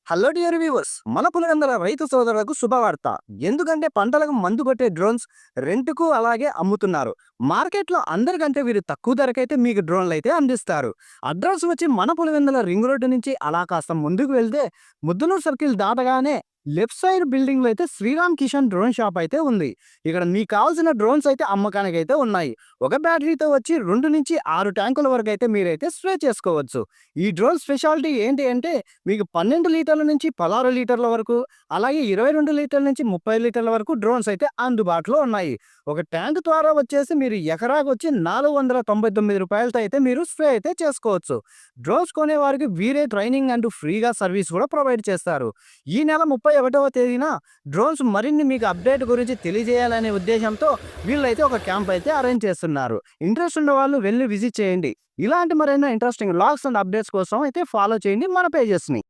Hello dear viewers, మన పులివెందుల రైతు సోదరులకు శుభవార్త. ఎందుకంటే పంటలకు మందు కొట్టే డ్రోన్స్ రెంట్‌కు అలాగే అమ్ముతున్నారు. మార్కెట్‌లో అందరికంటే వీరు తక్కువ ధరకైతే మీకు డ్రోన్‌లు అయితే అందిస్తారు. అడ్రస్ వచ్చి మన పులివెందుల రింగ్ రోడ్డు నుంచి అలా కాస్త ముందుకు వెళ్తే ముద్దునూరు సర్కిల్ దాటగానే లెఫ్ట్ సైడ్ బిల్డింగ్‌లో అయితే శ్రీరామ్ కిషన్ డ్రోన్ షాప్ అయితే ఉంది. ఇక్కడ మీకు కావాల్సిన డ్రోన్స్ అయితే అమ్మకానికైతే ఉన్నాయి. ఒక బ్యాటరీతో వచ్చి 2-6 ట్యాంకుల వరకు అయితే మీరైతే స్ప్రే చేసుకోవచ్చు. ఈ డ్రోన్ స్పెషాలిటీ ఏంటి అంటే మీకు 12 లీటర్ల నుంచి 16 లీటర్ల వరకు, అలాగే 22 లీటర్ల నుంచి 30 లీటర్ల వరకు డ్రోన్స్ అయితే అందుబాటులో ఉన్నాయి. ఒక ట్యాంక్ ద్వారా వచ్చేసి మీరు ఎకరాకొచ్చి రూ. 499తో అయితే మీరు స్ప్రే అయితే చేసుకోవచ్చు. డ్రోన్స్ కొనేవారికి వీరే ట్రైనింగ్ అంటూ ఫ్రీగా సర్వీస్ కూడా ప్రొవైడ్ చేస్తారు. ఈ నెల 31వ తేదీన డ్రోన్స్ మరిన్ని మీకు అప్డేట్ గురించి తెలియజేయాలనే ఉద్దేశంతో వీళ్ళైతే ఒక క్యాంప్ అయితే అరేంజ్ చేస్తున్నారు. ఇంట్రెస్ట్ ఉన్న వాళ్ళు వెళ్ళి విజిట్ చేయండి. ఇలాంటి మరైనా ఇంట్రెస్టింగ్ లాగ్స్ అండ్ అప్డేట్స్ కోసం అయితే ఫాలో చేయండి మన పేజెస్ని.